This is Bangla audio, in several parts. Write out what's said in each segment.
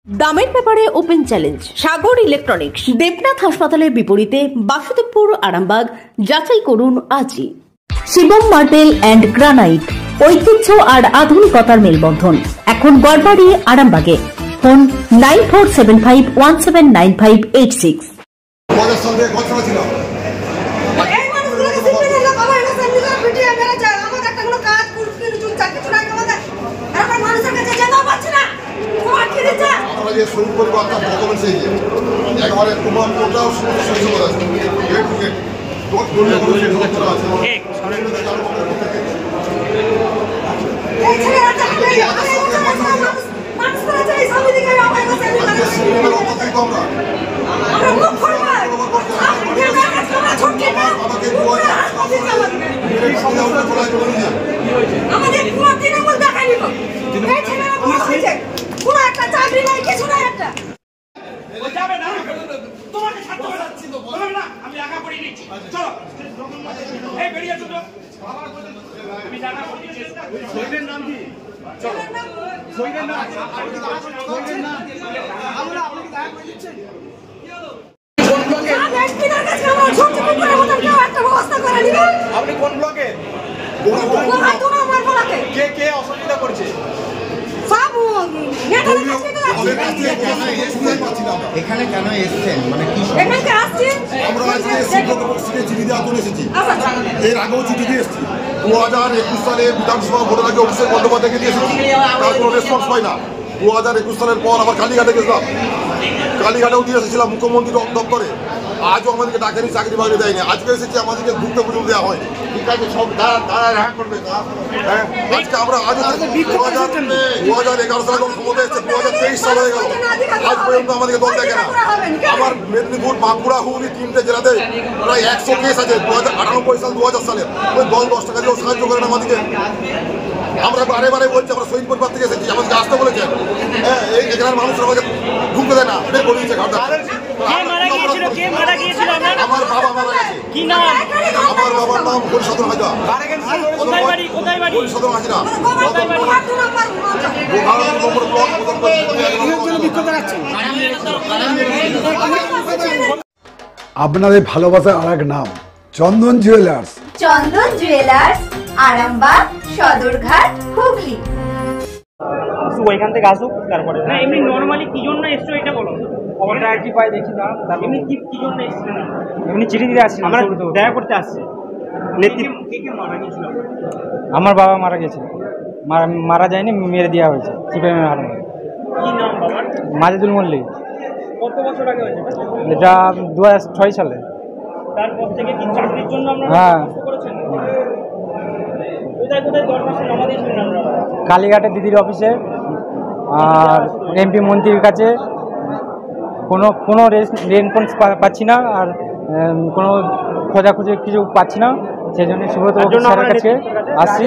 দামের ব্যাপারে ওপেন চ্যালেঞ্জ সাগর ইলেকট্রনিক্স, দেবনাথ হাসপাতালের বিপরীতে, বাসুদেবপুর, আরামবাগ। যাচাই করুন আজই। শিবম মার্বেল অ্যান্ড গ্রানাইট, ঐতিহ্য আর আধুনিকতার মেলবন্ধন, এখন গড়বাড়ি, আরামবাগে। ফোন 9475179586। আমাদের সঙ্গে কথা ছিল শহীদ পরিবারটা ডকুমেন্টস এই যে একবারে তোমার ওটাও সহ্য করা আছে গেট টু গেট তোমার করলে কোনো সেট করা আছে আমাদের পুরো তৃণমূল দেখাইনি তো এই ছেলেরা বড় হয়েছে পুরো একটা চাকরি নাই কিছু নাই একটা ও যাবে না তোমাকে ছাড়তে যাচ্ছি তো বললাম না আমি একা পড়ে নিচ্ছি চলো এই বেরিয়ে চলো আমি জানা করছি শহীদের নাম কি চলো শহীদের নাম আমরা আপনাকে দেখা করে দিচ্ছি আপনি কোন ব্লকে কে অসুবিধা করছে এখানে কেন এসেছেন মানে কি আমরা চিঠি দিয়ে আগুন এসেছি এর আগেও চিঠি দিয়ে এসেছি 2021 সালে বিধানসভা ভোটের আগে অভিষেক বন্দ্যোপাধ্যায়কে দিয়ে এসেছি তার কোনো রেসপন্স পাই না 2021 সালের পর আবার কালীঘাটে গেছিলাম কালীঘাটেও দিয়ে এসেছিলাম মুখ্যমন্ত্রীর দপ্তরে আজও আমাদেরকে ডাকেনি চাকরি বাকরি দেয়নি আজকে এসেছি আমাদেরকে ঘুরতে পর্যন্ত দেওয়া হয়নি ঠিক আছে সব তারা করবে আজকে আমরা আজ 2011 সালে যখন ক্ষমতা এসেছে 2023 সাল হয়ে গেল আজ পর্যন্ত আমাদেরকে দল দেখে না আমার মেদিনীপুর বাঁকুড়া হুগলি 3টে জেলাতে প্রায় 100 কেস আছে 2098 সাল 2000 সালে ওই দল 10 টাকা দিয়েও সাহায্য করেন আমাদেরকে আমরা বারে বারে বলছি আমরা শহীদ পরিবার থেকে এসেছি আমাদেরকে আসতে বলেছেন হ্যাঁ এই এখানের মানুষ আমাকে ঢুকতে দেয় না বের করে দিয়েছে ঘাটটা আমার বাবা মারা গেছে আমার বাবার নাম হরিসদন হাজরা হরিসদন হাজরা আপনাদের ভালোবাসার আর এক নাম চন্দন জুয়েলার্স। চন্দন জুয়েলার্স, আরামবাগ, সদরঘাট, হুগলি। ওইখান থেকে আসুক তারপরে না এমনি নরমালি কি জন্য এসছো এটা বলো খবরটা আইটি পাই দেখি না এমনি কি জন্য এসছেন এমনি চিঠি দিতে আসছি আমরা দেখা করতে আসছি কে মারা গিয়েছিল আমার বাবা মারা গেছে মারা যায়নি মেরে দেওয়া হয়েছে সিপিএমের হাতে কি নাম বাবার মাজেদুল মল্লিক কত বছর আগে হয়েছে এটা 2006 সালে তারপর থেকে কি চাকরির জন্য আপনারা কষ্ট করেছেন কোথায় দরখাস্ত জমা দিয়েছিলেন আপনারা কালীঘাটে দিদির অফিসে আর এমপি মন্ত্রীর কাছে কোনো রেসপন্স পাচ্ছি না আর কোনো খোঁজাখুঁজি কিছু পাচ্ছি না সেই জন্য সুব্রত স্যারের কাছে আসছি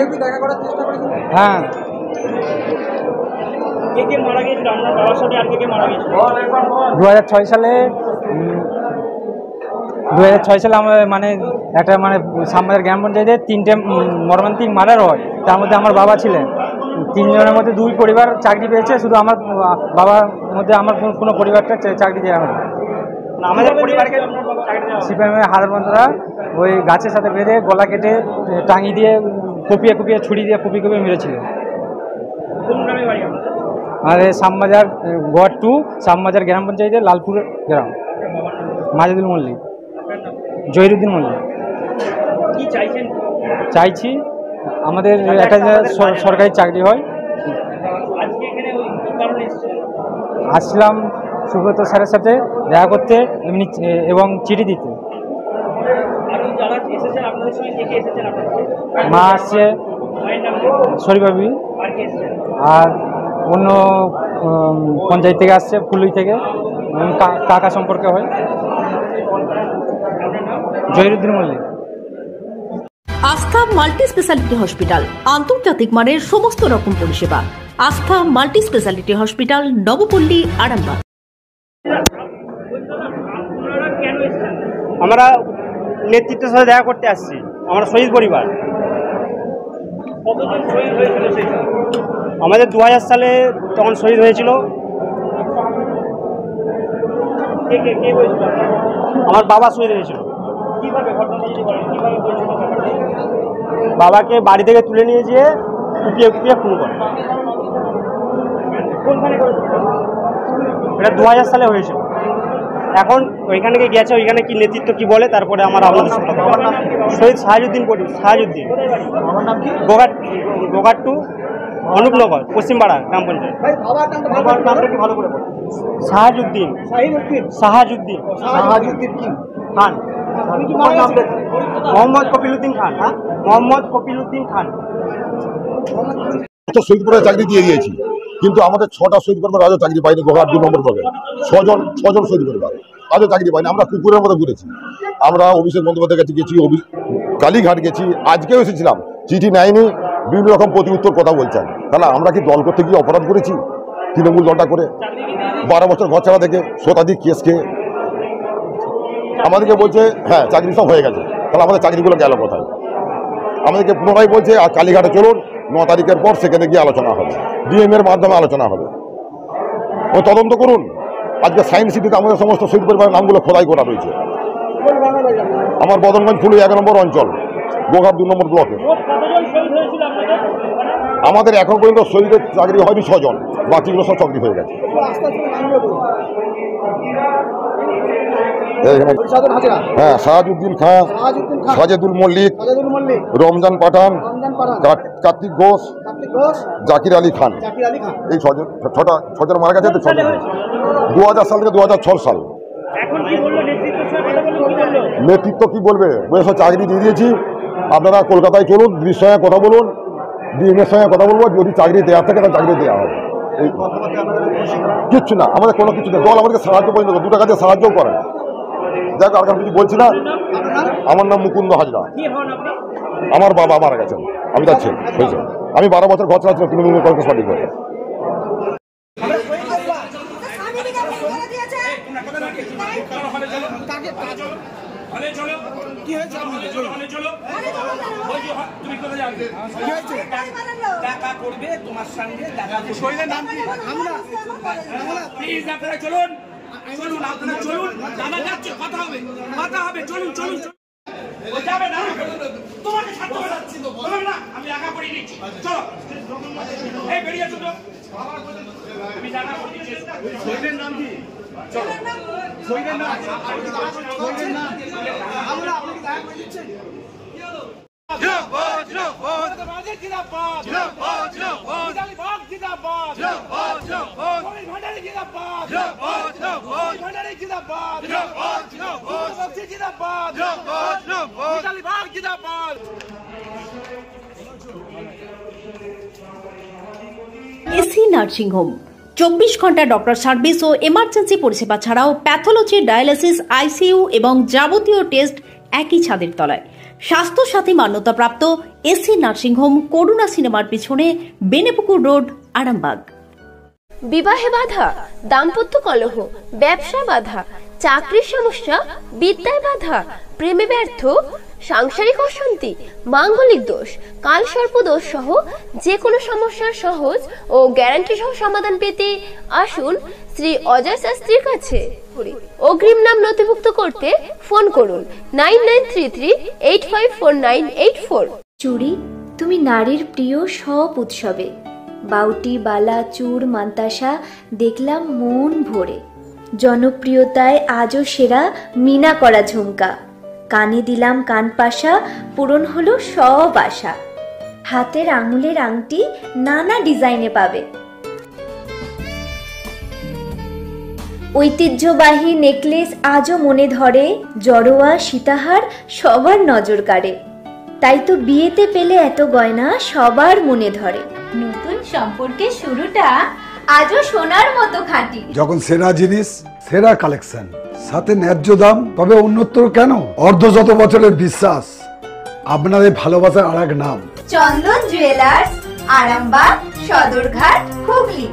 হ্যাঁ কে মারা গিয়েছিল আপনার বাবার সাথে আর কে মারা গিয়েছিল 2006 সালে 2006 সালে আমার মানে একটা মানে সামবাজার গ্রাম পঞ্চায়েতে 3টে মর্মান্তিক মার্ডার হয় তার মধ্যে আমার বাবা ছিলেন 3 জনের মধ্যে 2 পরিবার চাকরি পেয়েছে শুধু আমার বাবার মধ্যে আমার কোনো পরিবারটা চাকরি দেওয়া হয় আমাদের পরিবারকে সিপিএমের হারার বন্ধুরা ওই গাছের সাথে বেঁধে গলা কেটে টাঙিয়ে দিয়ে কুপিয়ে ছুরি দিয়ে কুপিয়ে মেরেছিল আর শ্যামবাজার গড় 2 শ্যামবাজার গ্রাম পঞ্চায়েতের লালপুর গ্রাম মাজেদুল মল্লিক জহিরুদ্দিন মল্লিক কি চাইছেন চাইছি আমাদের একটা সরকারি চাকরি হয় আসলাম সুব্রত স্যারের সাথে দেখা করতে এমনি এবং চিঠি দিতে মা আসছে শরীফাবি আর অন্য পঞ্চায়েত থেকে আসছে ফুলুই থেকে কাকা সম্পর্কে হয় জহিরুদ্দিন মল্লিক। আস্থা মাল্টি স্পেশালিটি হসপিটাল, আন্তর্জাতিক মানের সমস্ত রকম পরিষেবা। আস্থা multi speciality hospital, Nabapalli, Arambagh. আমরা নেতৃত্বের সাথে দেখা করতে আসছি আমরা শহীদ পরিবার আমাদের 2000 সালে তখন শহীদ হয়েছিল কে বলেছিল? আমার বাবা শহীদ হয়েছিল। কিভাবে ঘটনাটা যদি বলেন, কিভাবে হয়েছিল? বাবাকে বাড়ি থেকে তুলে নিয়ে যেয়ে কুপিয়ে কুপিয়ে খুন করে। কোনখানে করেছিল? এটা 2000 সালে হয়েছিল। এখন ওইখানে গেছে, ওইখানে কি নেতৃত্ব কি বলে তারপরে আমার আপনাদের সাথে কথা বলবো। শহীদ শাহাজুদ্দিন শাহাজুদ্দিন গোঘাট টু অনুপনগর পশ্চিমপাড়া গ্রাম পঞ্চায়েত। শাহাজুদ্দিন শাহাজুদ্দিন খান, মোহাম্মদ কপিলউদ্দিন খান। মোহাম্মদ কপিলউদ্দিন খান। শহীদ পরিবার চাকরি দিয়ে দিয়েছি, কিন্তু আমাদের 6টা শহীদ পরিবার আজও চাকরি পাইনি। গোঘাট 2 নম্বর ব্লকে 6জন শহীদ পরিবার আজও চাকরি পাইনি। আমরা কুকুরের মতো ঘুরেছি। আমরা অভিষেক বন্দ্যোপাধ্যায়ের কাছে গেছি, কালীঘাট গেছি, আজকেও এসেছিলাম, চিঠি নেয়নি, বিভিন্ন রকম প্রতি উত্তর কথা বলছেন। তাহলে আমরা কি দল করতে গিয়ে অপরাধ করেছি? তৃণমূল দলটা করে 12 বছর ঘর ছাড়া থেকে শতাধিক কেস খেয়ে আমাদেরকে বলছে হ্যাঁ চাকরি সব হয়ে গেছে। তাহলে আমাদের চাকরিগুলো গেল কোথায়? আমাদেরকে পুনরায় বলছে আর কালীঘাটে চলুন, 9 তারিখের পর সেখানে গিয়ে আলোচনা হবে, ডিএম এর মাধ্যমে আলোচনা হবে, ও তদন্ত করুন। আজকে সায়েন্স সিটিতে আমাদের সমস্ত শহীদ পরিবারের নামগুলো খোদাই করা রয়েছে। আমার বদনগঞ্জ ফুলি 1 নম্বর অঞ্চল, গোঘাট 2 নম্বর ব্লকে। আমাদের এখন পর্যন্ত শহীদের চাকরি হয়নি 6 জন, বাকিগুলো সব চাকরি হয়ে গেছে। হ্যাঁ, শাহাজুদ্দিন খান, সাজেদুল মল্লিক, রমজান পাঠান, কার্তিক ঘোষ, জাকির আলী খান, এই 6জন মারা গেছে। 2000 সাল থেকে 2006 সাল। নেতৃত্ব কি বলবে? বয়স চাকরি দিয়ে দিয়েছি, আপনারা কলকাতায় চলুন, ডির সঙ্গে কথা বলুন, ডিএম এর সঙ্গে কথা বলবো, যদি চাকরি দেওয়া থাকে তাহলে চাকরি দেওয়া হবে। কিচ্ছু না, আমাদের কোনো কিছু নেই। দল আমাদেরকে সাহায্য করে, 2 টাকা দিয়ে সাহায্যও করে। দেখ আর কিছু বলছি না। আমার নাম মুকুন্দ হাজরা। আমার বাবা মারা গেছেন, আমি যাচ্ছি হয়েছে। আমি 12 বছর ঘর চালাচ্ছিলাম তৃণমূল কংগ্রেস পার্টি করে। তোমাকে ছাড়তে হবে না, আমি একা পড়িয়ে নিচ্ছি। চলো এই বেরিয়ে চলো। আমি জানা করছি শহীদের নাম কি? চলো শহীদের নাম আমরা আপনাকে দেখা করে দিচ্ছি। জিন্দাবাদ জিন্দাবাদ জিন্দাবাদ জিন্দাবাদ জিন্দাবাদ জিন্দাবাদ জিন্দাবাদ জিন্দাবাদ জিন্দাবাদ ভান্ডারী জিন্দাবাদ জিন্দাবাদ জিন্দাবাদ ভান্ডারী জিন্দাবাদ জিন্দাবাদ জিন্দাবাদ বক্সি জিন্দাবাদ জিন্দাবাদ জিন্দাবাদ জিন্দাবাদ জিন্দাবাদ। এসি নার্সিং হোম 24 ঘন্টা ডক্টর সার্ভিস ও এমার্জেন্সি পরিষেবা ছাড়াও প্যাথোলজি, ডায়ালিসিস, আইসিইউ এবং যাবতীয় টেস্ট একই ছাদের তলায়। স্বাস্থ্য সাথী মান্যতাপ্রাপ্ত এসি নার্সিং হোম, করুণা সিনেমার পিছনে, বেনেপুকুর রোড, আরামবাগ। বিবাহে বাধা, দাম্পত্য কলহ, ব্যবসা বাধা, চাকরির সমস্যা, বিদ্যায় বাধা, প্রেমে ব্যর্থ, সাংসারিক অশান্তি, মাঙ্গলিক দোষ, কালসর্প দোষ সহ যে কোনো সমস্যার সহজ ও গ্যারান্টি সহ সমাধান পেতে আসুন শ্রী অজয় শাস্ত্রীর কাছে। অগ্রিম নাম নথিভুক্ত করতে ফোন করুন 9933854984। চুড়ি তুমি নারীর প্রিয় সব উৎসবে, বাউটি, বালা, চূড়, মান্তাসা দেখলাম মন ভরে। জনপ্রিয়তায় আজও সেরা মিনা করা ঝুমকা, কানে দিলাম কানপাশা, পূরণ হলো সব আশা। হাতের আঙুলের আংটি নানা ডিজাইনে পাবে, ঐতিহ্যবাহী নেকলেস আজও মনে ধরে, জড়োয়া, সীতাহার সবার নজর কাড়ে। তাই তো বিয়েতে পেলে এত গয়না সবার মনে ধরে। নতুন সম্পর্কের শুরুটা আজও সোনার মতো খাঁটি। যখন সেরা জিনিস, সেরা কালেকশন, সাথে ন্যায্য দাম, তবে উন্নতর কেন? অর্ধশত বছরের বিশ্বাস, আপনাদের ভালোবাসার আর এক নাম চন্দন জুয়েলার্স, আরামবাগ, সদরঘাট, হুগলি।